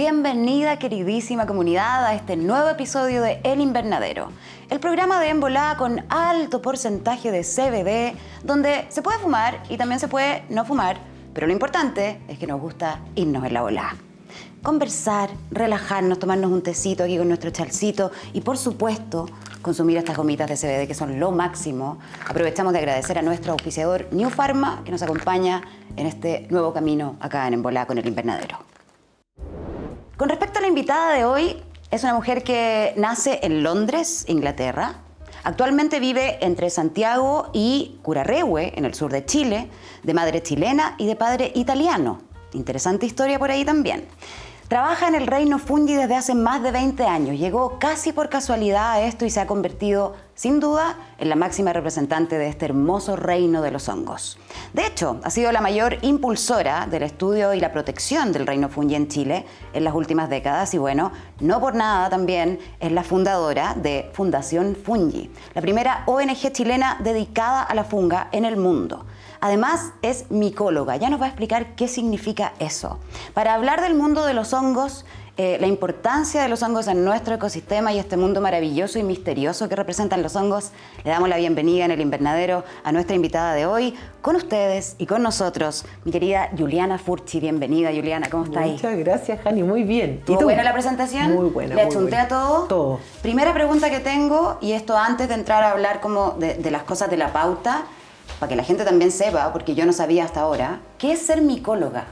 Bienvenida, queridísima comunidad, a este nuevo episodio de El Invernadero, el programa de En Volá con alto porcentaje de CBD, donde se puede fumar y también se puede no fumar, pero lo importante es que nos gusta irnos en la volá. Conversar, relajarnos, tomarnos un tecito aquí con nuestro chalcito y, por supuesto, consumir estas gomitas de CBD que son lo máximo. Aprovechamos de agradecer a nuestro auspiciador New Pharma, que nos acompaña en este nuevo camino acá en Volá con El Invernadero. Con respecto a la invitada de hoy, es una mujer que nace en Londres, Inglaterra. Actualmente vive entre Santiago y Curarrehue, en el sur de Chile, de madre chilena y de padre italiano. Interesante historia por ahí también. Trabaja en el reino fungi desde hace más de 20 años. Llegó casi por casualidad a esto y se ha convertido, sin duda, en la máxima representante de este hermoso reino de los hongos. De hecho, ha sido la mayor impulsora del estudio y la protección del reino fungi en Chile en las últimas décadas y, bueno, no por nada también es la fundadora de Fundación Fungi, la primera ONG chilena dedicada a la funga en el mundo. Además, es micóloga. Ya nos va a explicar qué significa eso. Para hablar del mundo de los hongos, la importancia de los hongos en nuestro ecosistema y este mundo maravilloso y misterioso que representan los hongos, le damos la bienvenida en El Invernadero a nuestra invitada de hoy, con ustedes y con nosotros, mi querida Juliana Furchi. Bienvenida, Juliana, ¿cómo está ahí? Muchas gracias, Jani, muy bien. ¿Estuvo buena la presentación? Muy buena. ¿Le achunté a todo? Todo. Primera pregunta que tengo, y esto antes de entrar a hablar como de las cosas de la pauta, para que la gente también sepa, porque yo no sabía hasta ahora, ¿qué es ser micóloga?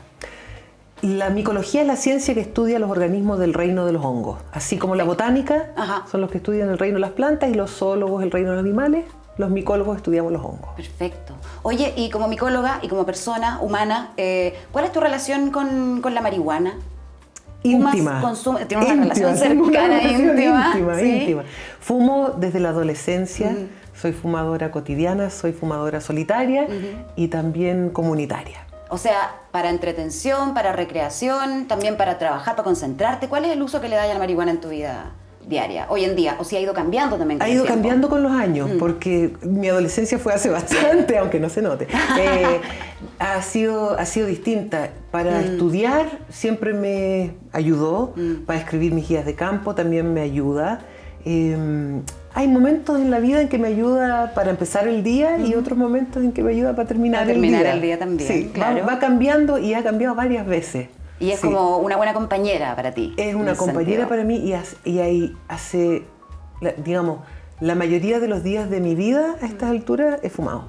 La micología es la ciencia que estudia los organismos del reino de los hongos. Así como la botánica son los que estudian el reino de las plantas y los zoólogos el reino de los animales, los micólogos estudiamos los hongos. Perfecto. Oye, y como micóloga y como persona humana, ¿cuál es tu relación con la marihuana? Íntima. ¿Tienes una relación cercana, íntima? Fumo desde la adolescencia. Soy fumadora cotidiana, soy fumadora solitaria y también comunitaria. O sea, para entretención, para recreación, también para trabajar, para concentrarte. ¿Cuál es el uso que le das a la marihuana en tu vida diaria, hoy en día? ¿O si ha ido cambiando también con el tiempo? Ha ido cambiando con los años, porque mi adolescencia fue hace bastante, aunque no se note. Ha sido distinta. Para estudiar siempre me ayudó, para escribir mis guías de campo también me ayuda. Hay momentos en la vida en que me ayuda para empezar el día y otros momentos en que me ayuda para terminar el día. Terminar el día también, sí, claro. Va cambiando y ha cambiado varias veces. Y es como una buena compañera para ti. Es una compañera para mí y ahí hace, digamos, la mayoría de los días de mi vida a estas alturas he fumado.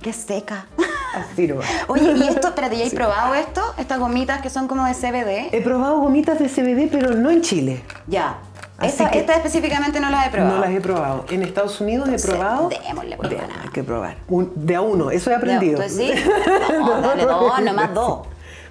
¡Qué seca! Así nomás. Oye, y esto, espérate, ¿ya has probado esto? Estas gomitas que son como de CBD. He probado gomitas de CBD, pero no en Chile. Ya. Estas específicamente no las he probado. No las he probado. En Estados Unidos he probado. Démosle, por favor. Hay que probar. De a uno, eso he aprendido. ¿Sí? No, dale dos, nomás dos.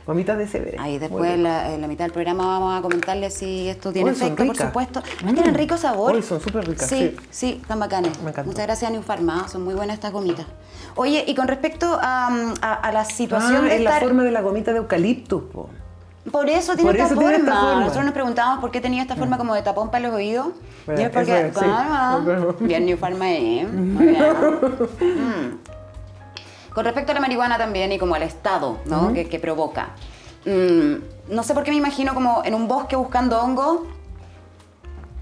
Gomitas de CBD. Ahí después en la mitad del programa vamos a comentarles si esto tiene efecto, por supuesto. Tienen rico sabor. Hoy son súper ricas. Sí, están bacanes. Me encantó. Muchas gracias a New Pharma, son muy buenas estas gomitas. Oye, y con respecto a la situación de es la forma de la gomita de eucaliptus, po. Por eso tiene esta forma. forma. Nosotros nos preguntábamos por qué tenía esta forma como de tapón para los oídos. Bueno, y es porque, bien New Pharma ahí. Muy bien. Con respecto a la marihuana también y como al estado, ¿no? que provoca. No sé por qué me imagino como en un bosque buscando hongo,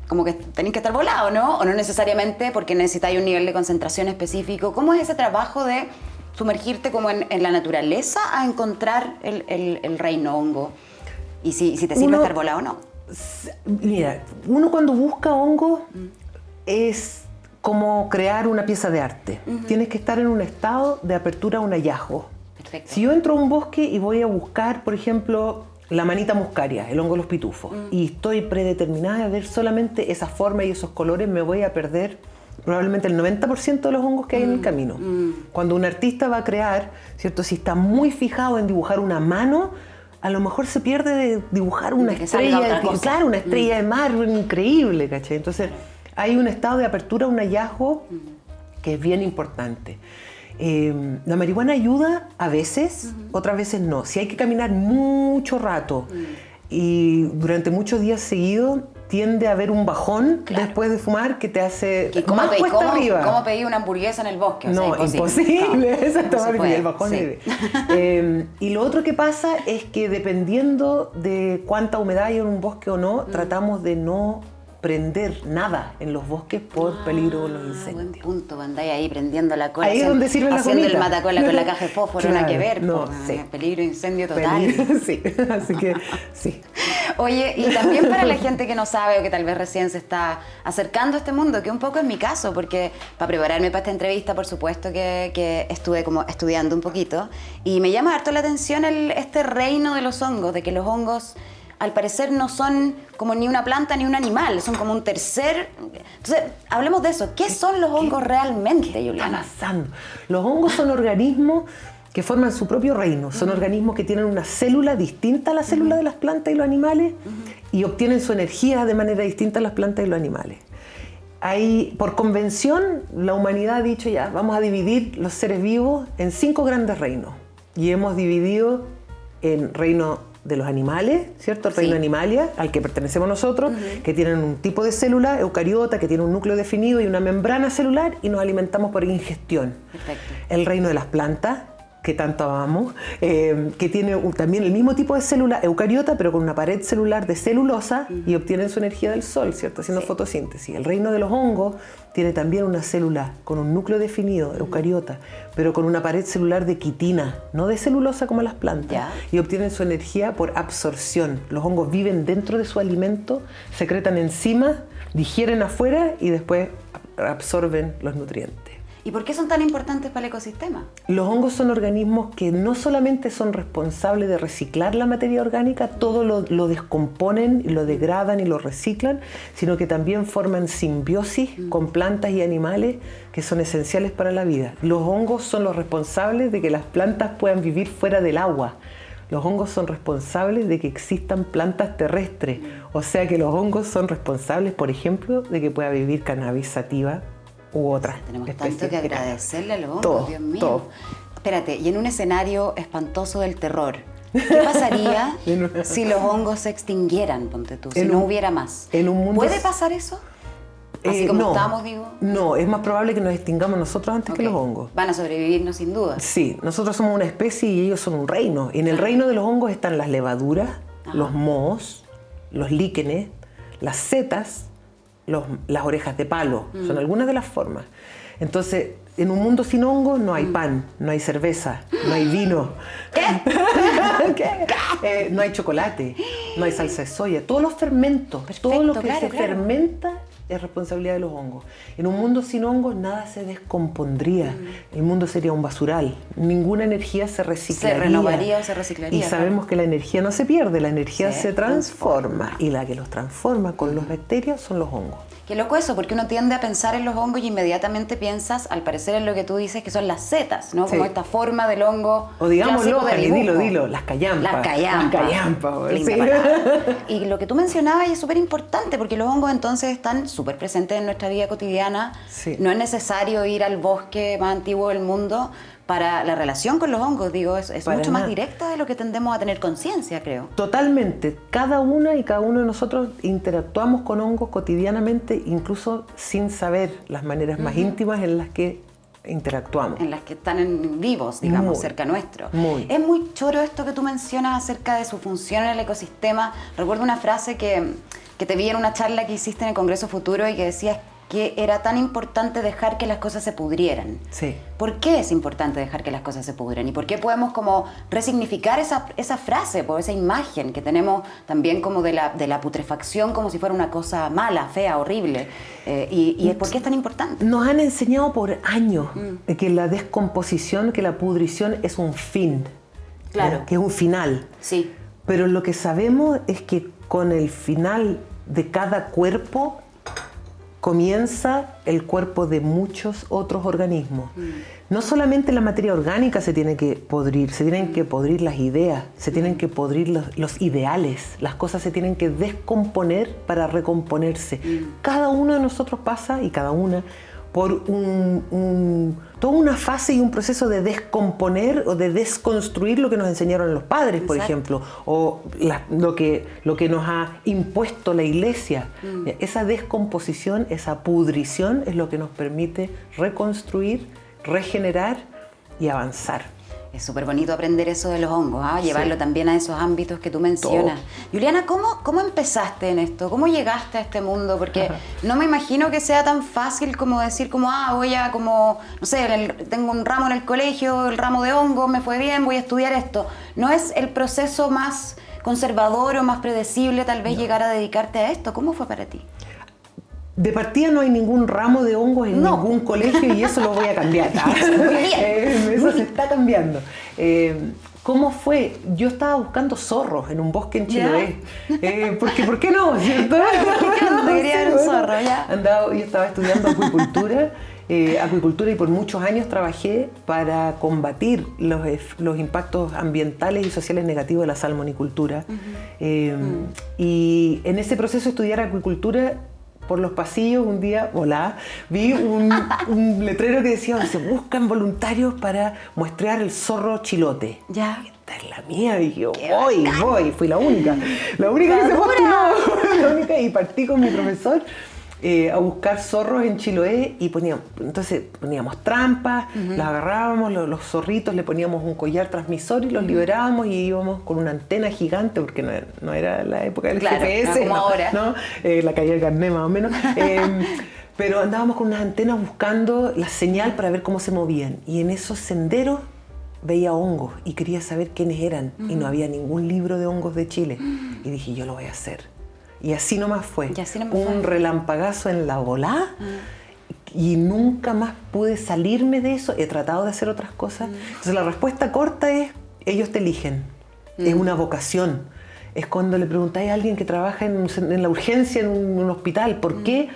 como que tenéis que estar volado, ¿no? O no necesariamente porque necesitáis un nivel de concentración específico. ¿Cómo es ese trabajo de sumergirte como en la naturaleza a encontrar el reino hongo? Y si te sirve estar volado o no. Mira, uno cuando busca hongo es como crear una pieza de arte. Tienes que estar en un estado de apertura a un hallazgo. Perfecto. Si yo entro a un bosque y voy a buscar, por ejemplo, la manita muscaria, el hongo de los pitufos, y estoy predeterminada a ver solamente esa forma y esos colores, me voy a perder probablemente el 90% de los hongos que hay en el camino. Cuando un artista va a crear, ¿cierto? Si está muy fijado en dibujar una mano, a lo mejor se pierde de dibujar una estrella, claro, una estrella de mar increíble, ¿cachai? Entonces hay un estado de apertura, un hallazgo que es bien importante. La marihuana ayuda a veces, otras veces no. Si hay que caminar mucho rato y durante muchos días seguidos, tiende a haber un bajón después de fumar que te hace más cuesta arriba. ¿Cómo pedí una hamburguesa en el bosque? O no, sea, imposible. Exactamente, el bajón. Sí. Y lo otro que pasa es que dependiendo de cuánta humedad hay en un bosque o no, tratamos de no prender nada en los bosques por peligro de los incendios. Buen punto, andáis ahí prendiendo la cola. Ahí es donde sirve la haciendo gomita. el matacola con la caja de fósforo, Claro, nada que ver. no, sí. Peligro de incendio total. Sí, así que sí. Oye, y también para la gente que no sabe o que tal vez recién se está acercando a este mundo, que un poco es mi caso, porque para prepararme para esta entrevista, por supuesto que estuve como estudiando un poquito, y me llama harto la atención este reino de los hongos, de que los hongos al parecer no son como ni una planta ni un animal, son como un tercer... Entonces, hablemos de eso. ¿Qué son los hongos realmente, Juliana? ¿Qué está pasando? Los hongos son organismos que forman su propio reino. Son organismos que tienen una célula distinta a la célula de las plantas y los animales y obtienen su energía de manera distinta a las plantas y los animales. Por convención, la humanidad ha dicho ya, vamos a dividir los seres vivos en 5 grandes reinos. Y hemos dividido en reino de los animales, ¿cierto? El reino Animalia, al que pertenecemos nosotros, que tienen un tipo de célula eucariota, que tiene un núcleo definido y una membrana celular y nos alimentamos por ingestión. Perfecto. El reino de las plantas, que tanto amamos, que tiene también el mismo tipo de célula eucariota, pero con una pared celular de celulosa y obtienen su energía del sol, ¿cierto? Haciendo fotosíntesis. El reino de los hongos tiene también una célula con un núcleo definido, eucariota, pero con una pared celular de quitina, no de celulosa como las plantas, y obtienen su energía por absorción. Los hongos viven dentro de su alimento, secretan enzimas, digieren afuera y después absorben los nutrientes. ¿Y por qué son tan importantes para el ecosistema? Los hongos son organismos que no solamente son responsables de reciclar la materia orgánica, todo lo descomponen, lo degradan y lo reciclan, sino que también forman simbiosis con plantas y animales que son esenciales para la vida. Los hongos son los responsables de que las plantas puedan vivir fuera del agua. Los hongos son responsables de que existan plantas terrestres. O sea que los hongos son responsables, por ejemplo, de que pueda vivir cannabis sativa u otras Tenemos especies. tanto que agradecerle a los hongos, Todo, Dios mío. todo. Espérate, y en un escenario espantoso del terror, ¿qué pasaría si los hongos se extinguieran, ponte tú, si no hubiera más? En un mundo... ¿Puede pasar eso? Así como no, estamos, digo. No, es más probable que nos extingamos nosotros antes que los hongos. Van a sobrevivirnos sin duda. Sí, nosotros somos una especie y ellos son un reino. En el reino de los hongos están las levaduras, los mohos, los líquenes, las setas, las orejas de palo. Son algunas de las formas. Entonces, en un mundo sin hongos no hay pan, no hay cerveza, no hay vino. ¿Qué? No hay chocolate, no hay salsa de soya. Todos los fermentos, todo lo que se fermenta es responsabilidad de los hongos. En un mundo sin hongos nada se descompondría. El mundo sería un basural. Ninguna energía se reciclaría. Se renovaría o se reciclaría. Y sabemos que la energía no se pierde, la energía se transforma. Y la que los transforma con las bacterias son los hongos. Qué loco eso, porque uno tiende a pensar en los hongos y inmediatamente piensas, al parecer en lo que tú dices, que son las setas, ¿no? Como esta forma del hongo. O digámoslo, dilo, dilo, las callampas. Las callampas. Las callampas, Linda sí. palabra. Y lo que tú mencionabas es súper importante, porque los hongos entonces están súper presentes en nuestra vida cotidiana. Sí. No es necesario ir al bosque más antiguo del mundo para la relación con los hongos, digo, es mucho más directa de lo que tendemos a tener conciencia, creo. Totalmente. Cada una y cada uno de nosotros interactuamos con hongos cotidianamente, incluso sin saber las maneras más íntimas en las que interactuamos. En las que están vivos, digamos, cerca nuestro. Es muy choro esto que tú mencionas acerca de su función en el ecosistema. Recuerdo una frase que te vi en una charla que hiciste en el Congreso Futuro y que decías que era tan importante dejar que las cosas se pudrieran. Sí. ¿Por qué es importante dejar que las cosas se pudran? ¿Y por qué podemos como resignificar esa frase, por esa imagen que tenemos también como de la putrefacción como si fuera una cosa mala, fea, horrible? ¿Y por qué es tan importante? Nos han enseñado por años que la descomposición, que la pudrición es un fin. Claro. Que es un final. Sí. Pero lo que sabemos es que con el final de cada cuerpo comienza el cuerpo de muchos otros organismos. No solamente la materia orgánica se tiene que podrir, se tienen que podrir las ideas, se tienen que podrir los ideales, las cosas se tienen que descomponer para recomponerse. Cada uno de nosotros pasa, y cada una, por toda una fase y un proceso de descomponer o de desconstruir lo que nos enseñaron los padres, por ejemplo, o lo que nos ha impuesto la iglesia. Esa descomposición, esa pudrición es lo que nos permite reconstruir, regenerar y avanzar. Es súper bonito aprender eso de los hongos, llevarlo también a esos ámbitos que tú mencionas. Juliana, ¿cómo empezaste en esto? ¿Cómo llegaste a este mundo? Porque no me imagino que sea tan fácil como decir voy a no sé, tengo un ramo en el colegio, el ramo de hongos, me fue bien, voy a estudiar esto. ¿No es el proceso más conservador o más predecible tal vez llegar a dedicarte a esto? ¿Cómo fue para ti? De partida no hay ningún ramo de hongos en ningún colegio y eso lo voy a cambiar. Muy bien. Eso se está cambiando. ¿Cómo fue? Yo estaba buscando zorros en un bosque en Chiloé. Porque, ¿por qué no? ¿Cierto? ¿Qué quería ver un zorro? Ya. Yo estaba estudiando acuicultura. Y por muchos años trabajé para combatir los impactos ambientales y sociales negativos de la salmonicultura. Y en ese proceso de estudiar acuicultura, por los pasillos un día, vi un letrero que decía: se buscan voluntarios para muestrear el zorro chilote. Ya. Esta es la mía, dije, voy, fui la única que se postuló, y partí con mi profesor a buscar zorros en Chiloé y poníamos trampas, las agarrábamos, los zorritos, le poníamos un collar transmisor y los liberábamos y íbamos con una antena gigante, porque no era la época del GPS, como ahora. ¿no? La calle del Carné más o menos. Pero andábamos con unas antenas buscando la señal para ver cómo se movían, y en esos senderos veía hongos y quería saber quiénes eran, y no había ningún libro de hongos de Chile, y dije, yo lo voy a hacer. Y así nomás fue, un relampagazo en la volá, y nunca más pude salirme de eso. He tratado de hacer otras cosas. Entonces la respuesta corta es: ellos te eligen, es una vocación. Es cuando le preguntáis a alguien que trabaja en la urgencia en un hospital, ¿por qué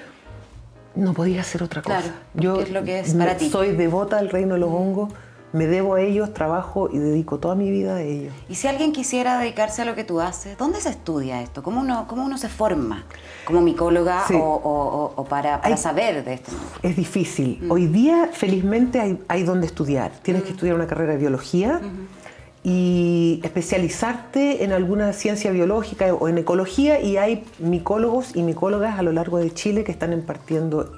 no podía hacer otra cosa? Claro, yo ¿qué es lo que es para ti? Soy devota al reino de los hongos. Me debo a ellos, trabajo y dedico toda mi vida a ellos. Y si alguien quisiera dedicarse a lo que tú haces, ¿dónde se estudia esto? ¿Cómo uno se forma como micóloga o para saber de esto? Es difícil. Hoy día, felizmente, hay donde estudiar. Tienes que estudiar una carrera de biología y especializarte en alguna ciencia biológica o en ecología, y hay micólogos y micólogas a lo largo de Chile que están impartiendo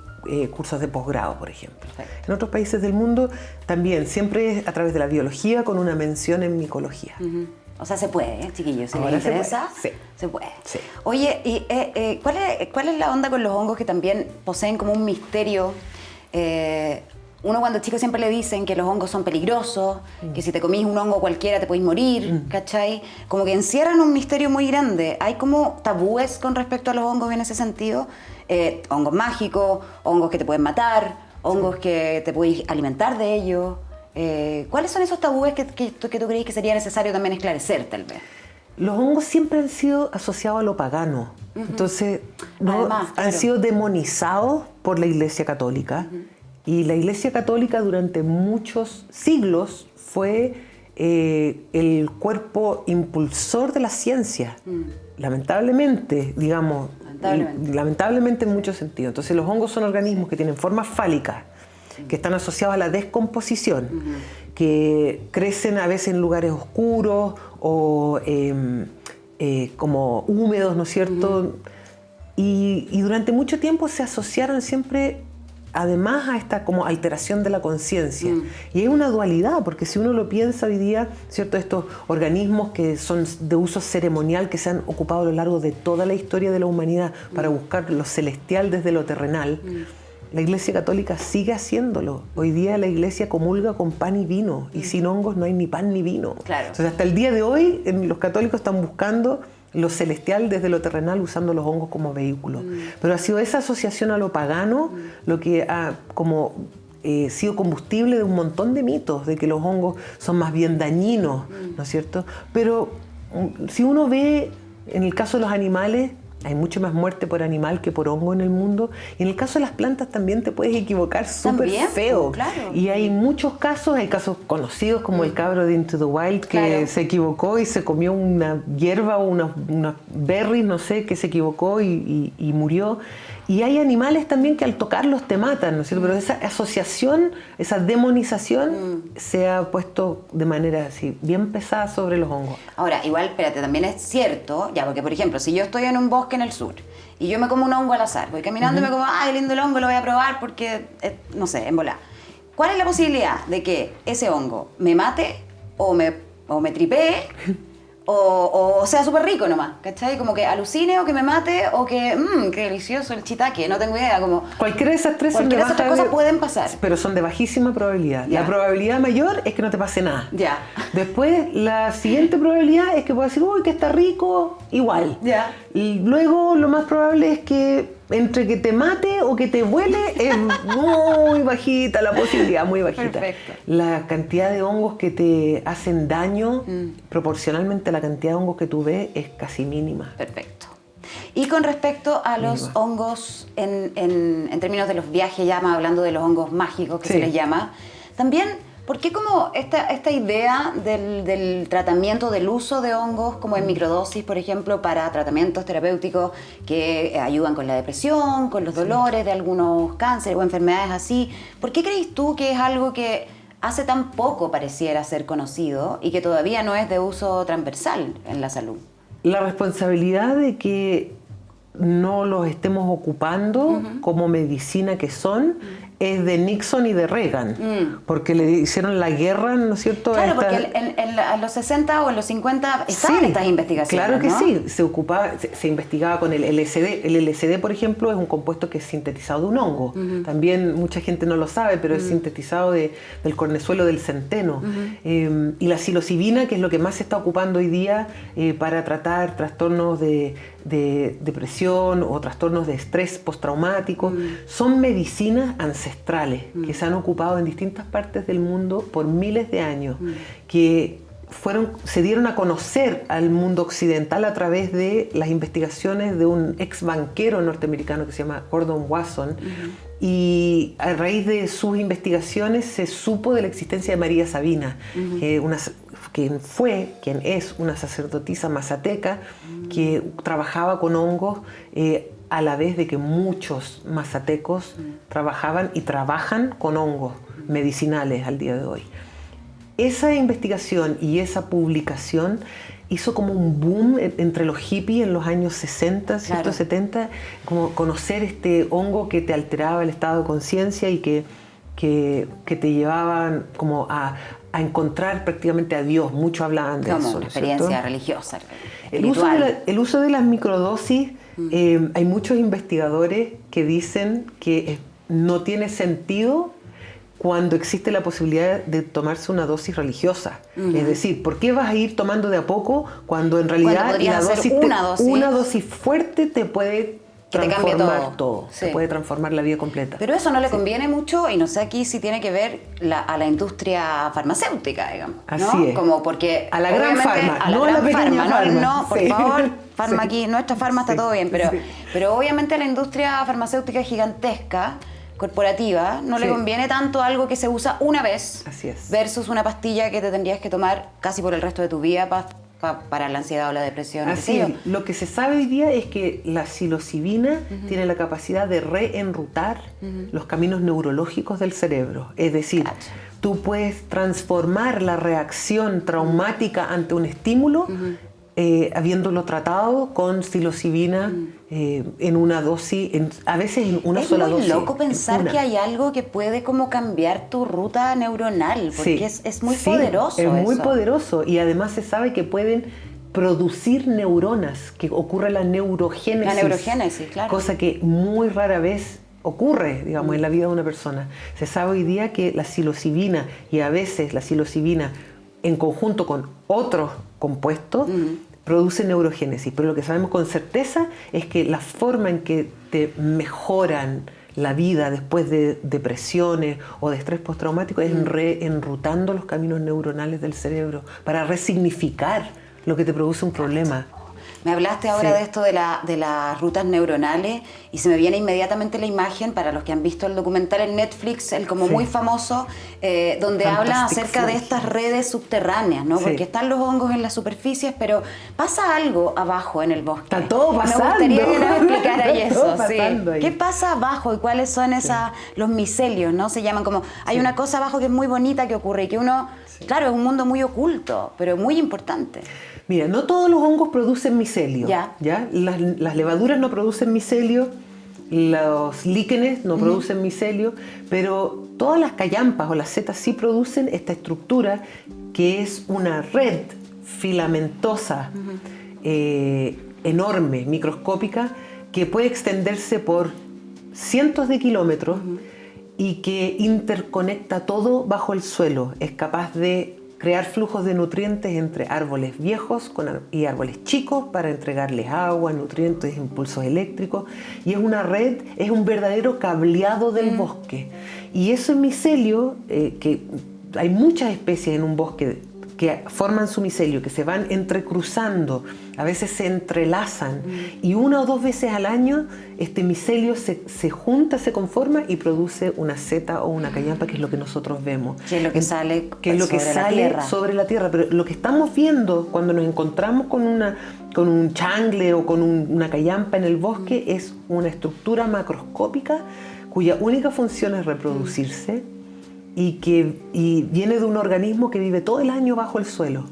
cursos de posgrado, por ejemplo. Perfecto. En otros países del mundo también, siempre es a través de la biología con una mención en micología. O sea, se puede, chiquillos, si les interesa, se puede. Sí. Oye, ¿y cuál es la onda con los hongos que también poseen como un misterio? Uno cuando chico siempre le dicen que los hongos son peligrosos, que si te comís un hongo cualquiera te podés morir, ¿cachai? Como que encierran un misterio muy grande. ¿Hay como tabúes con respecto a los hongos en ese sentido? Hongos mágicos, hongos que te pueden matar, hongos que te puedes alimentar de ellos. ¿Cuáles son esos tabúes que tú crees que sería necesario también esclarecer, tal vez? Los hongos siempre han sido asociados a lo pagano. Entonces, Además, claro, han sido demonizados por la Iglesia Católica. Y la Iglesia Católica durante muchos siglos fue el cuerpo impulsor de la ciencia. Lamentablemente, digamos, lamentablemente en muchos sentidos. Entonces los hongos son organismos que tienen formas fálicas, que están asociados a la descomposición, que crecen a veces en lugares oscuros o como húmedos, ¿no es cierto? Y durante mucho tiempo se asociaron siempre además a esta como alteración de la conciencia. Y hay una dualidad, porque si uno lo piensa hoy día, ¿cierto? Estos organismos que son de uso ceremonial, que se han ocupado a lo largo de toda la historia de la humanidad para buscar lo celestial desde lo terrenal, la Iglesia Católica sigue haciéndolo. Hoy día la Iglesia comulga con pan y vino, y sin hongos no hay ni pan ni vino. Claro. Entonces, hasta el día de hoy, los católicos están buscando lo celestial desde lo terrenal, usando los hongos como vehículo. Pero ha sido esa asociación a lo pagano lo que ha sido combustible de un montón de mitos, de que los hongos son más bien dañinos, ¿no es cierto? Pero si uno ve, en el caso de los animales, hay mucho más muerte por animal que por hongo en el mundo. Y en el caso de las plantas también te puedes equivocar súper feo. Claro. Y hay muchos casos, hay casos conocidos como el cabro de Into the Wild, que se equivocó y se comió una hierba o unas berries, no sé, que se equivocó y murió. Y hay animales también que al tocarlos te matan, ¿no es cierto? Pero esa asociación, esa demonización se ha puesto de manera así, bien pesada sobre los hongos. Ahora, igual, espérate, también es cierto, ya, porque por ejemplo, si yo estoy en un bosque en el sur y yo me como un hongo al azar, voy caminando y me como, ay, lindo el hongo, lo voy a probar porque, no sé, en volá. ¿Cuál es la posibilidad de que ese hongo me mate o me tripee o sea súper rico nomás? ¿Cachai? Como que alucine o que me mate o que, qué delicioso el shiitake, no tengo idea. Como, cualquiera de esas tres cosas pueden pasar. Pero son de bajísima probabilidad. Ya. La probabilidad mayor es que no te pase nada. Ya. Después, la siguiente probabilidad es que puedas decir, uy, que está rico, igual. Ya. Y luego lo más probable es que entre que te mate o que te huele es muy bajita la posibilidad, muy bajita. Perfecto. La cantidad de hongos que te hacen daño, proporcionalmente a la cantidad de hongos que tú ves, es casi mínima. Perfecto. Y con respecto a los hongos, en términos de los viajes, ya más hablando de los hongos mágicos que se les llama, también, ¿por qué como esta idea del tratamiento, del uso de hongos como en microdosis, por ejemplo, para tratamientos terapéuticos que ayudan con la depresión, con los dolores de algunos cánceres o enfermedades así? ¿Por qué crees tú que es algo que hace tan poco pareciera ser conocido y que todavía no es de uso transversal en la salud? La responsabilidad de que no los estemos ocupando como medicina que son es de Nixon y de Reagan, porque le hicieron la guerra, ¿no es cierto? Claro, porque en los 60 o en los 50 estaban estas investigaciones, claro que ¿no? sí, se investigaba con el LSD. El LSD, por ejemplo, es un compuesto que es sintetizado de un hongo. También mucha gente no lo sabe, pero es sintetizado del cornezuelo del centeno. Y la psilocibina, que es lo que más se está ocupando hoy día para tratar trastornos de depresión o trastornos de estrés postraumático, son medicinas ancestrales que se han ocupado en distintas partes del mundo por miles de años, que se dieron a conocer al mundo occidental a través de las investigaciones de un ex banquero norteamericano que se llama Gordon Wasson, y a raíz de sus investigaciones se supo de la existencia de María Sabina, quien es una sacerdotisa mazateca que trabajaba con hongos a la vez de que muchos mazatecos trabajaban y trabajan con hongos medicinales al día de hoy. Esa investigación y esa publicación hizo como un boom entre los hippies en los años 60, 70, como conocer este hongo que te alteraba el estado de conciencia y que te llevaban como a encontrar prácticamente a Dios. Muchos hablaban de como eso. una experiencia religiosa, el uso de las microdosis, hay muchos investigadores que dicen que no tiene sentido cuando existe la posibilidad de tomarse una dosis religiosa. Es decir, ¿por qué vas a ir tomando de a poco cuando en realidad una dosis fuerte te puede transformar todo. Sí. Te puede transformar la vida completa. Pero eso no le conviene mucho, y no sé aquí si tiene que ver a la industria farmacéutica, digamos, ¿no? Así es. Como porque a la gran farma, no a la pequeña farma. No, por favor, farma aquí, nuestra farma está todo bien, Sí. pero obviamente a la industria farmacéutica gigantesca, corporativa, no le conviene tanto algo que se usa una vez. Así es. Versus una pastilla que te tendrías que tomar casi por el resto de tu vida para la ansiedad o la depresión. Así es. Lo que se sabe hoy día es que la psilocibina tiene la capacidad de reenrutar los caminos neurológicos del cerebro. Es decir, tú puedes transformar la reacción traumática ante un estímulo habiéndolo tratado con psilocibina en una dosis, a veces en una sola dosis. Es muy loco pensar que hay algo que puede como cambiar tu ruta neuronal, porque es muy poderoso. Es muy eso. poderoso, y además se sabe que pueden producir neuronas, que ocurre la neurogénesis. La neurogénesis, claro. Cosa que muy rara vez ocurre, digamos, en la vida de una persona. Se sabe hoy día que la psilocibina, y a veces la psilocibina en conjunto con otros compuestos, produce neurogénesis. Pero lo que sabemos con certeza es que la forma en que te mejoran la vida después de depresiones o de estrés postraumático es reenrutando los caminos neuronales del cerebro para resignificar lo que te produce un problema. Me hablaste ahora Sí. de esto de las rutas neuronales y se me viene inmediatamente la imagen, para los que han visto el documental en Netflix, el como Sí. muy famoso, donde habla Fantastic acerca de Voyage. estas redes subterráneas, ¿no? Sí. Porque están los hongos en las superficies, pero pasa algo abajo en el bosque. Está todo pasando. Me gustaría que nos explicaras Está eso. todo Sí. pasando ahí. ¿Qué pasa abajo y cuáles son los micelios, ¿no? Se llaman como... Hay una cosa abajo que es muy bonita que ocurre y que uno... Claro, es un mundo muy oculto, pero muy importante. Mira, no todos los hongos producen micelio. Ya. Las levaduras no producen micelio, los líquenes no producen micelio, pero todas las callampas o las setas sí producen esta estructura que es una red filamentosa enorme, microscópica, que puede extenderse por cientos de kilómetros y que interconecta todo bajo el suelo. Es capaz de crear flujos de nutrientes entre árboles viejos y árboles chicos para entregarles agua, nutrientes, impulsos eléctricos. Y es una red, es un verdadero cableado del bosque. Y eso es micelio, que hay muchas especies en un bosque que forman su micelio, que se van entrecruzando, a veces se entrelazan, y una o dos veces al año este micelio se junta, se conforma y produce una seta o una callampa, que es lo que nosotros vemos. Que es lo que sale que es lo que sobre la sale tierra. sobre la tierra. Pero lo que estamos viendo cuando nos encontramos con un changle o con una callampa en el bosque es una estructura macroscópica cuya única función es reproducirse y viene de un organismo que vive todo el año bajo el suelo,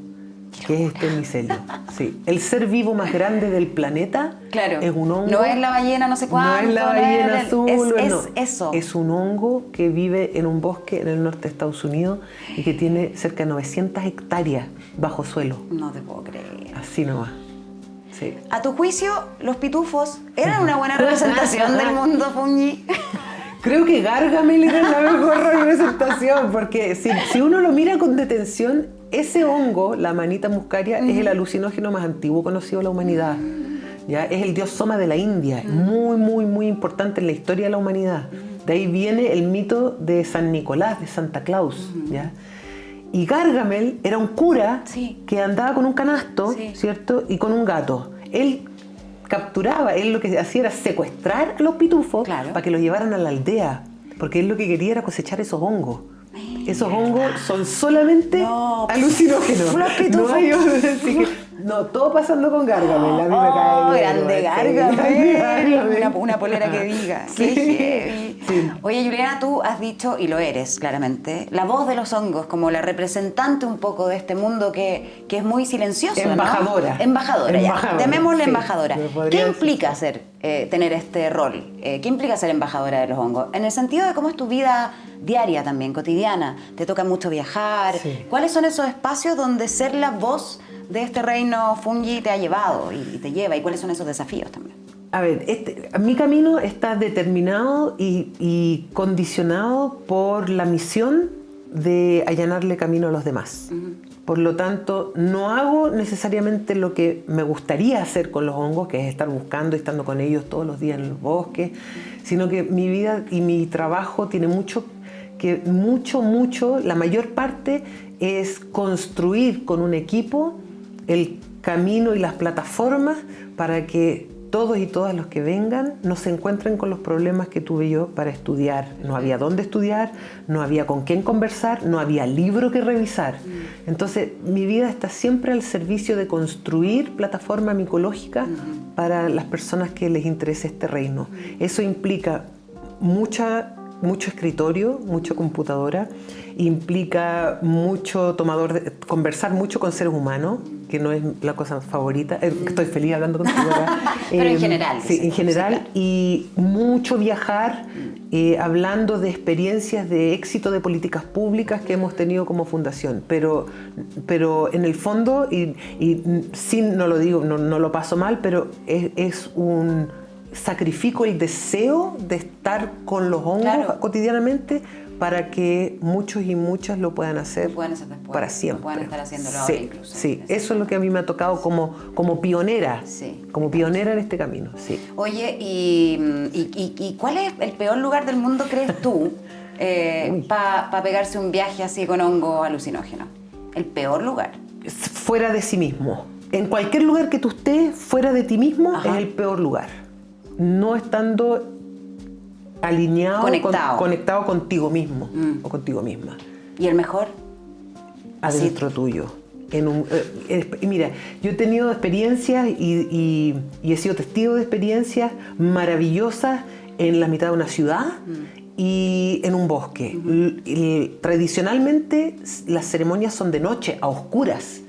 que es este micelio. Sí. El ser vivo más grande del planeta Claro. es un hongo. No es la ballena no sé cuánto. No es la ballena azul. Es no. eso. Es un hongo que vive en un bosque en el norte de Estados Unidos y que tiene cerca de 900 hectáreas bajo suelo. No te puedo creer. Así nomás. Sí. A tu juicio, los pitufos eran una buena representación del mundo, Fungi. Creo que Gargamel era la mejor representación, porque si uno lo mira con detención, ese hongo, la manita muscaria, es el alucinógeno más antiguo conocido de la humanidad. ¿Ya? Es el dios Soma de la India, es muy, muy, muy importante en la historia de la humanidad. De ahí viene el mito de San Nicolás, de Santa Claus. ¿Ya? Y Gargamel era un cura que andaba con un canasto, ¿cierto? Y con un gato. Él capturaba, él lo que hacía era secuestrar a los pitufos para que los llevaran a la aldea, porque él lo que quería era cosechar esos hongos. Esos hongos son solamente alucinógenos. Unos pitufos. No hay otro, así que, todo pasando con Gargamel. A mí me cae bien. Grande Gargamel. Sí. Una polera que diga. Sí. Qué heavy. Sí. Oye, Juliana, tú has dicho, y lo eres claramente, la voz de los hongos, como la representante un poco de este mundo que es muy silencioso, Embajadora. ¿no? Embajadora, Embajadora, ya. Llamémosle sí. embajadora. Me podría ¿Qué decir. implica tener este rol? ¿Qué implica ser embajadora de los hongos? En el sentido de cómo es tu vida diaria también, cotidiana. Te toca mucho viajar. Sí. ¿Cuáles son esos espacios donde ser la voz de este reino fungi te ha llevado y te lleva? ¿Y cuáles son esos desafíos también? A ver, mi camino está determinado y condicionado por la misión de allanarle camino a los demás. Por lo tanto, no hago necesariamente lo que me gustaría hacer con los hongos, que es estar buscando y estando con ellos todos los días en los bosques, sino que mi vida y mi trabajo tiene mucho, la mayor parte es construir con un equipo el camino y las plataformas para que todos y todas los que vengan no se encuentren con los problemas que tuve yo para estudiar. No había dónde estudiar, no había con quién conversar, no había libro que revisar. Entonces, mi vida está siempre al servicio de construir plataforma micológica para las personas que les interese este reino. Eso implica mucho escritorio, mucha computadora, implica mucho conversar mucho con seres humanos, que no es la cosa favorita. Estoy feliz hablando contigo acá. Pero en general. Sí, en general. Sí, claro. Y mucho viajar, hablando de experiencias de éxito de políticas públicas que hemos tenido como fundación. Pero en el fondo, y sí, no lo digo, no lo paso mal, pero sacrifico el deseo de estar con los hongos cotidianamente para que muchos y muchas lo puedan hacer, después, para siempre. Puedan estar haciéndolo ahora incluso. Sí, eso es lo que a mí me ha tocado como pionera, como pionera en este camino. Sí. Oye, ¿y cuál es el peor lugar del mundo, crees tú, para pegarse un viaje así con hongo alucinógeno? El peor lugar. Fuera de sí mismo. En cualquier lugar que tú estés fuera de ti mismo, Ajá. es el peor lugar. No estando alineado, conectado contigo mismo o contigo misma. ¿Y el mejor? Adentro tuyo. Mira, yo he tenido experiencias y he sido testigo de experiencias maravillosas en la mitad de una ciudad y en un bosque. Tradicionalmente las ceremonias son de noche, a oscuras.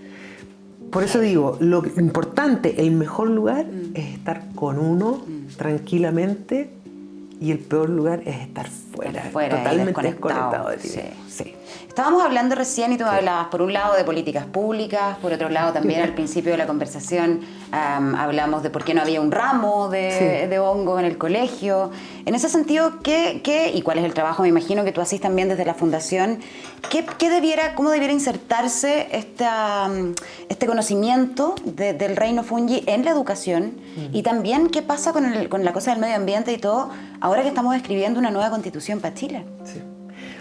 Por eso digo, lo importante, el mejor lugar es estar con uno tranquilamente, y el peor lugar es estar fuera totalmente desconectado de ti. Sí. Estábamos hablando recién y tú me hablabas por un lado de políticas públicas, por otro lado también al principio de la conversación hablamos de por qué no había un ramo de hongo en el colegio. En ese sentido, ¿qué y cuál es el trabajo? Me imagino que tú haces también desde la fundación. ¿Cómo debiera insertarse este conocimiento del reino fungi en la educación? Y también, ¿qué pasa con la cosa del medio ambiente y todo, ahora que estamos escribiendo una nueva constitución para Chile? Sí.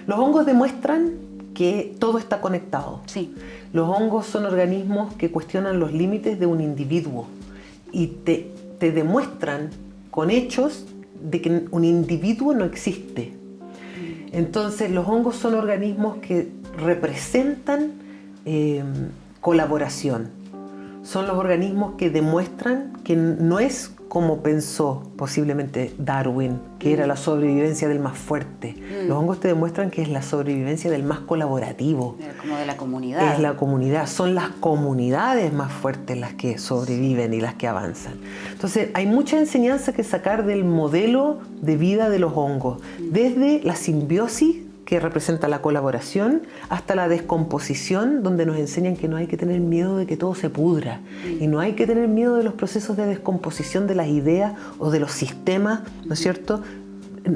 Los hongos demuestran que todo está conectado. Sí. Los hongos son organismos que cuestionan los límites de un individuo y te demuestran con hechos de que un individuo no existe. Entonces, los hongos son organismos que representan colaboración. Son los organismos que demuestran que no es como pensó posiblemente Darwin, que era la sobrevivencia del más fuerte. Los hongos te demuestran que es la sobrevivencia del más colaborativo. Como de la comunidad. Es la comunidad. Son las comunidades más fuertes las que sobreviven y las que avanzan. Entonces, hay mucha enseñanza que sacar del modelo de vida de los hongos. Desde la simbiosis, que representa la colaboración, hasta la descomposición, donde nos enseñan que no hay que tener miedo de que todo se pudra y no hay que tener miedo de los procesos de descomposición de las ideas o de los sistemas, ¿no es cierto?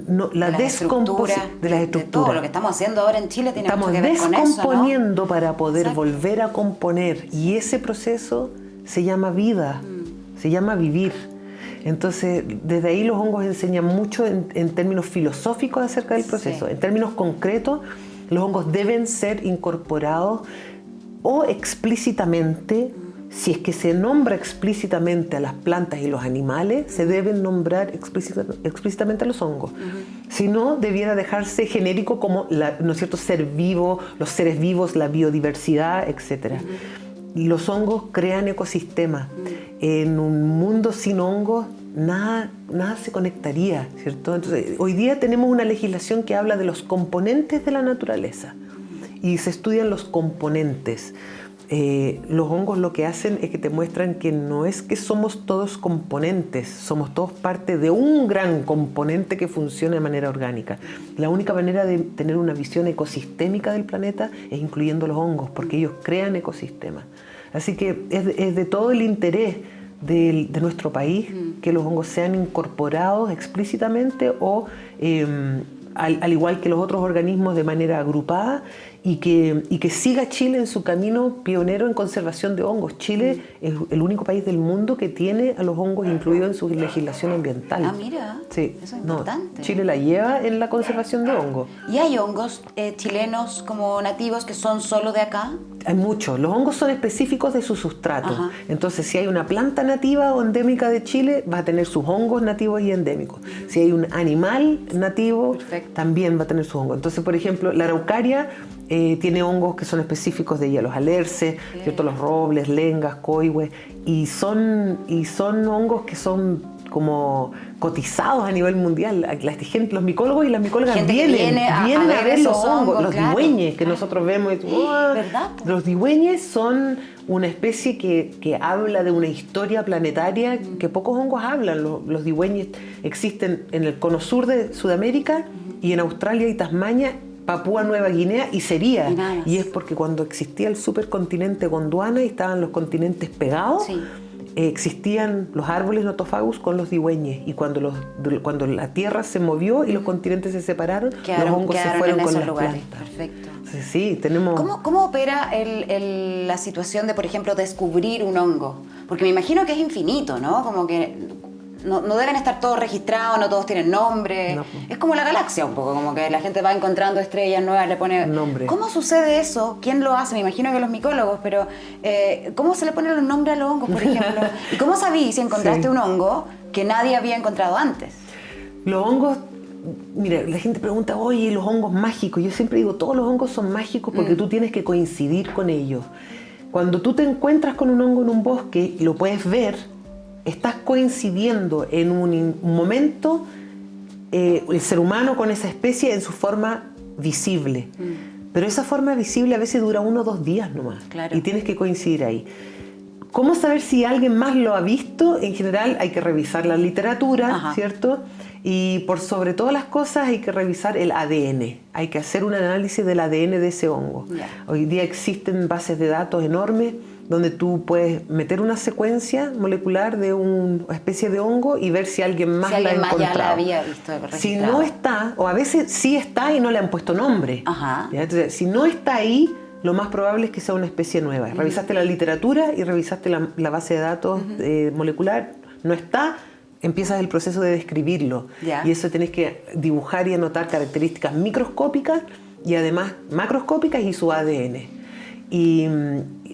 No, la descomposición de las estructuras. De todo lo que estamos haciendo ahora en Chile tiene estamos mucho que ver con eso, ¿no? descomponiendo para poder Exacto. volver a componer, y ese proceso se llama vida, se llama vivir. Entonces, desde ahí los hongos enseñan mucho en términos filosóficos acerca del proceso. Sí. En términos concretos, los hongos deben ser incorporados o explícitamente, si es que se nombra explícitamente a las plantas y los animales, se deben nombrar explícitamente a los hongos. Si no, debiera dejarse genérico como ¿no es cierto?, ser vivo, los seres vivos, la biodiversidad, etc. Los hongos crean ecosistemas. En un mundo sin hongos, nada se conectaría, ¿cierto? Entonces, hoy día tenemos una legislación que habla de los componentes de la naturaleza y se estudian los componentes. Los hongos lo que hacen es que te muestran que no es que somos todos componentes, somos todos parte de un gran componente que funciona de manera orgánica. La única manera de tener una visión ecosistémica del planeta es incluyendo los hongos, porque ellos crean ecosistemas. Así que es de todo el interés de nuestro país que los hongos sean incorporados explícitamente o al igual que los otros organismos de manera agrupada, y que siga Chile en su camino pionero en conservación de hongos. Chile es el único país del mundo que tiene a los hongos incluidos en su legislación ambiental. Ah, mira, sí. Eso es importante. Chile la lleva en la conservación de hongos. ¿Y hay hongos chilenos como nativos que son solo de acá? Hay muchos. Los hongos son específicos de su sustrato. Ajá. Entonces, si hay una planta nativa o endémica de Chile, va a tener sus hongos nativos y endémicos. Si hay un animal nativo, perfecto, también va a tener sus hongos. Entonces, por ejemplo, la araucaria tiene hongos que son específicos de ella, los alerces, ¿cierto?, los robles, lengas, coihues, y son hongos que son como cotizados a nivel mundial. Los micólogos y las micólogas vienen a ver los hongos, los digüeñes que nosotros vemos. ¿Verdad? Los digüeñes son una especie que habla de una historia planetaria que pocos hongos hablan. Los digüeñes existen en el cono sur de Sudamérica y en Australia y Tasmania, Papúa Nueva Guinea y sería. Y es porque cuando existía el supercontinente Gondwana y estaban los continentes pegados, sí, existían los árboles notofagus con los digüeñes, y cuando la Tierra se movió y los continentes se separaron, los hongos se fueron con las plantas. Perfecto. Sí, tenemos... ¿Cómo opera la situación de, por ejemplo, descubrir un hongo? Porque me imagino que es infinito, ¿no? Como que no deben estar todos registrados, no todos tienen nombre. No. Es como la galaxia un poco, como que la gente va encontrando estrellas nuevas, le pone nombre. ¿Cómo sucede eso? ¿Quién lo hace? Me imagino que los micólogos, pero ¿cómo se le ponen los nombres a los hongos, por ejemplo? ¿Y cómo sabí si encontraste un hongo que nadie había encontrado antes? Los hongos, mira, la gente pregunta, oye, los hongos mágicos. Yo siempre digo, todos los hongos son mágicos porque tú tienes que coincidir con ellos. Cuando tú te encuentras con un hongo en un bosque y lo puedes ver, estás coincidiendo en un momento el ser humano con esa especie en su forma visible. Pero esa forma visible a veces dura 1 o 2 días nomás. Claro. Y tienes que coincidir ahí. ¿Cómo saber si alguien más lo ha visto? En general hay que revisar la literatura, Ajá. ¿cierto? Y por sobre todas las cosas hay que revisar el ADN. Hay que hacer un análisis del ADN de ese hongo. Ya. Hoy día existen bases de datos enormes donde tú puedes meter una secuencia molecular de una especie de hongo y ver si alguien más Si la ha alguien más encontrado. ya la había visto registrada. Si no está, o a veces sí está y no le han puesto nombre. Ajá. ¿Ya? Entonces, si no está ahí, lo más probable es que sea una especie nueva. Revisaste la literatura y revisaste la base de datos molecular, no está, empiezas el proceso de describirlo. Ya. Y eso tenés que dibujar y anotar características microscópicas y además macroscópicas y su ADN. Y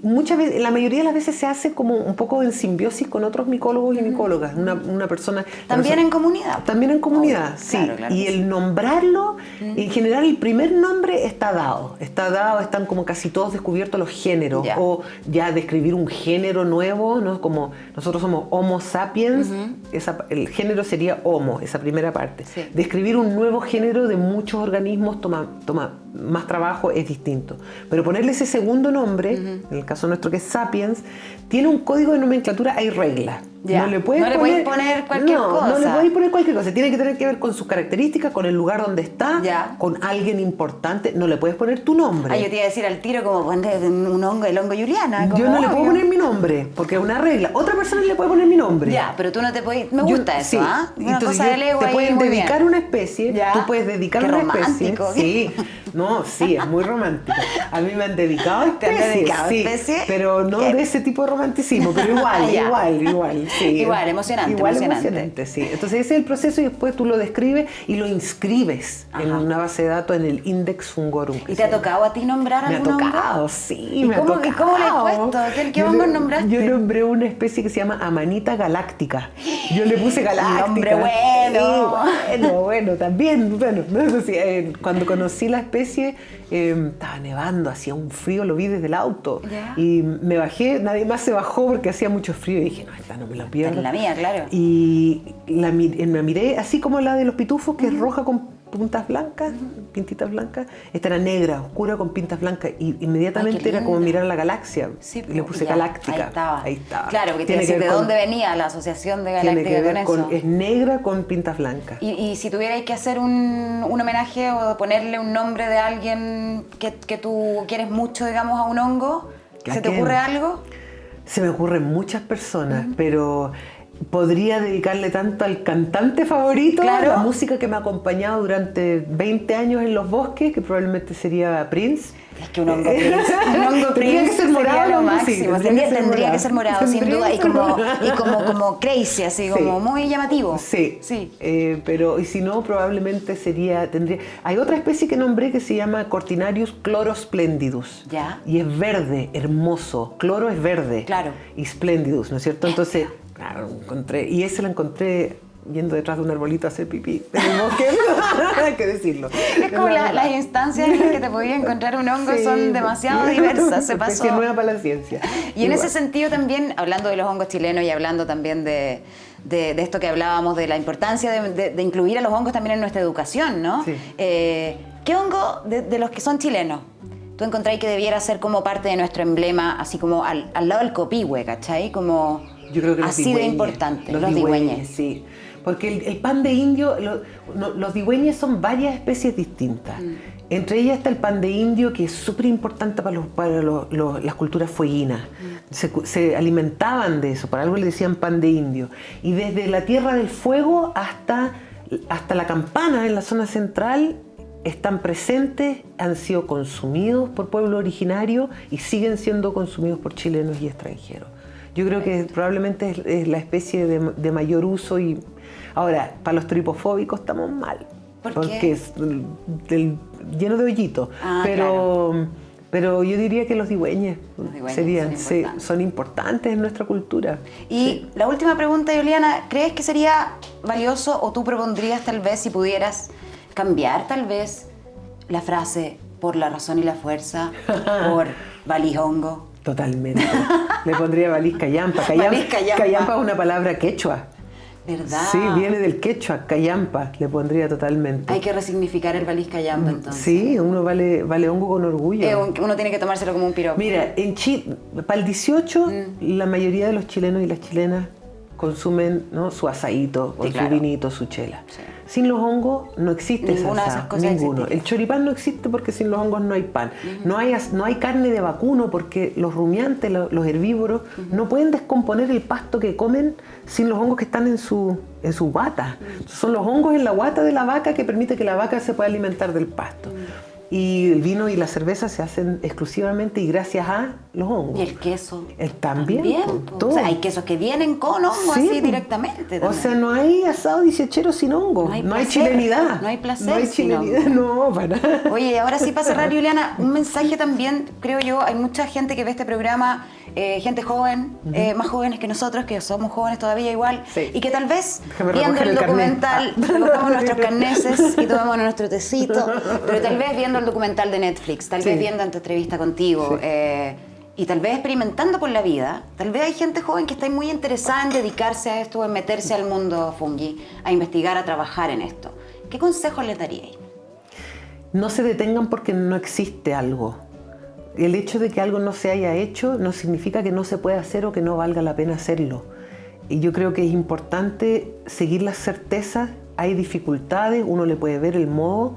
muchas veces, la mayoría de las veces se hace como un poco en simbiosis con otros micólogos y micólogas. Una persona... También en comunidad. También en comunidad, Obvio, sí. claro, claro Y que el nombrarlo, en general el primer nombre está dado. Están como casi todos descubiertos los géneros. Ya. O ya describir un género nuevo, ¿no? Como nosotros somos Homo sapiens, el género sería Homo, esa primera parte. Sí. Describir un nuevo género de muchos organismos toma más trabajo, es distinto. Pero ponerle ese segundo nombre, en el caso nuestro que es Sapiens, tiene un código de nomenclatura, hay reglas. Ya. No le puedes poner cualquier cosa. No le podéis poner cualquier cosa. Tiene que tener que ver con sus características, con el lugar donde está, Ya. con alguien importante. No le puedes poner tu nombre. Yo te iba a decir al tiro como poner un hongo, el hongo Juliana. Yo como no le puedo obvio. poner mi nombre, porque es una regla. Otra persona le puede poner mi nombre. Ya, pero tú no te puedes... Me gusta eso, sí. ¿ah? Una Entonces, cosa del ego te ahí, pueden muy dedicar bien. una especie, Ya. tú puedes dedicar Qué una romántico. especie. Sí, no, sí, es muy romántico. A mí me han dedicado ¿Te han especies, dedicado sí, especies? pero no de ese tipo de romanticismo, pero igual, Ya. igual, sí. Igual, emocionante, Igual emocionante. emocionante, sí. Entonces ese es el proceso y después tú lo describes y lo inscribes en una base de datos en el Index Fungorum. ¿Y te ha tocado a ti nombrar Me ha algún hongo? tocado, sí, ¿Y me cómo- ha tocado. y cómo le has puesto? ¿Qué hongos nombraste? Yo nombré una especie que se llama Amanita galáctica. Yo le puse galáctica. Nombre bueno. Sí, bueno, también. Bueno, no sé si, cuando conocí la especie, estaba nevando, hacía un frío, lo vi desde el auto. Ya. Y me bajé, nadie más se bajó porque hacía mucho frío. Y dije, no, esta no me la pierdo. Es la mía, claro. Y la miré, así como la de los pitufos, que es roja con puntas blancas, pintitas blancas. Esta era negra, oscura con pintas blancas. Y inmediatamente Ay, qué era como lindo. mirar la galaxia. Sí, Y le puse ya, galáctica. Ahí estaba. Claro, porque Tiene tiene que que decir de ver con- dónde venía la asociación de Tiene galáctica que ver con eso. es negra con pintas blancas. Y si tuvierais que hacer un homenaje o ponerle un nombre de alguien que tú quieres mucho, digamos, a un hongo, ¿A ¿se te quién? ocurre algo? Se me ocurren muchas personas, pero podría dedicarle tanto al cantante favorito, Claro. la música que me ha acompañado durante 20 años en los bosques, que probablemente sería Prince. Es que un hongo Prince, un hongo Tendría que Prince ser morado, sería lo ¿no? Sí, máximo. Tendría que ser morado, sin Tendría duda. que Y ser como, morado. y como crazy, así, Sí. como muy llamativo. Sí, Sí. Pero y si no, probablemente tendría... Hay otra especie que nombré que se llama Cortinarius chlorosplendidus. Ya. Y es verde, hermoso. Cloro es verde. Claro. Y splendidus, ¿no es cierto? Entonces, claro, y ese lo encontré yendo detrás de un arbolito a hacer pipí en el bosque. Hay que decirlo. Es como las instancias en las que te podías encontrar un hongo Sí, son demasiado diversas, se pasó. Especie nueva para la ciencia. Y en Igual. ese sentido también, hablando de los hongos chilenos y hablando también de esto que hablábamos, de la importancia de incluir a los hongos también en nuestra educación, ¿no? Sí. ¿Qué hongo de los que son chilenos tú encontráis que debiera ser como parte de nuestro emblema, así como al lado del copihue, ¿cachai? Como Yo creo que los así de digüeñes. importante, Los los digüeñes. digüeñes, sí. Porque el pan de indio, los digüeñes son varias especies distintas. Entre ellas está el pan de indio, que es súper importante para las culturas fueguinas. Se alimentaban de eso, por algo le decían pan de indio. Y desde la Tierra del Fuego hasta la Campana, en la zona central, están presentes, han sido consumidos por pueblo originario y siguen siendo consumidos por chilenos y extranjeros. Yo creo que probablemente es la especie de mayor uso. Y ahora, para los tripofóbicos estamos mal. ¿Por porque qué? es lleno de hoyitos. Claro. Pero yo diría que los digüeñes serían son importantes en nuestra cultura. Y la última pregunta, Juliana, ¿crees que sería valioso o tú propondrías tal vez, si pudieras, cambiar tal vez la frase por la razón y la fuerza por valijongo? Totalmente. Le pondría valiz callampa. Valiz callampa. Callampa es una palabra quechua. ¿Verdad? Sí, viene del quechua, callampa, le pondría totalmente. Hay que resignificar el valiz callampa entonces. Sí, uno vale hongo con orgullo. Uno tiene que tomárselo como un piropo. Mira, en Chile, para el 18, la mayoría de los chilenos y las chilenas consumen, ¿no?, su asadito, o claro, su vinito, su chela. Sí. Sin los hongos no existe Ninguna de esa esas cosas ninguno. existe. El choripán no existe porque sin los hongos no hay pan. No hay carne de vacuno porque los rumiantes, los herbívoros, no pueden descomponer el pasto que comen sin los hongos que están en su guata. Son los hongos en la guata de la vaca que permite que la vaca se pueda alimentar del pasto. Y el vino y la cerveza se hacen exclusivamente y gracias a los hongos. Y el queso. También. O sea, hay quesos que vienen con hongos Sí, así directamente. O sea, no hay asado 18 sin hongos. No hay No hay placer, chilenidad. no hay placer No hay sin chilenidad, no, para nada. Oye, ahora sí, para cerrar, Juliana, un mensaje también, creo yo, hay mucha gente que ve este programa, gente joven, más jóvenes que nosotros, que somos jóvenes todavía igual, Sí. y que tal vez Déjame viendo recoger el el documental, carnet. recogemos nuestros carneses y tomamos nuestro tecito, pero tal vez viendo el documental de Netflix, tal vez Sí. viendo esta entrevista contigo, Sí. y tal vez experimentando por la vida, tal vez hay gente joven que está muy interesada en dedicarse a esto, en meterse al mundo fungi, a investigar, a trabajar en esto. ¿Qué consejos les daríais? No se detengan porque no existe algo. El hecho de que algo no se haya hecho no significa que no se pueda hacer o que no valga la pena hacerlo. Y yo creo que es importante seguir las certezas. Hay dificultades, uno le puede ver el modo,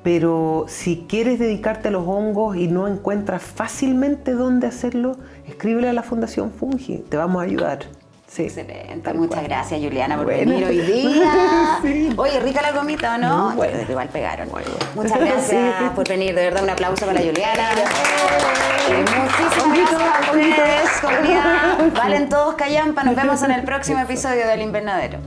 pero si quieres dedicarte a los hongos y no encuentras fácilmente dónde hacerlo, escríbele a la Fundación Fungi, te vamos a ayudar. Sí. Excelente, Tal muchas cual. gracias, Juliana, por Bueno. venir hoy día. Sí. Oye, rica la gomita, ¿o no? Muy buena. Igual pegaron. Muy buena. Muchas gracias Sí. por venir, de verdad, un aplauso para la Juliana. Muchísimas gracias a ustedes, comunidad. Valen todos callampa, nos vemos en el próximo episodio del Invernadero.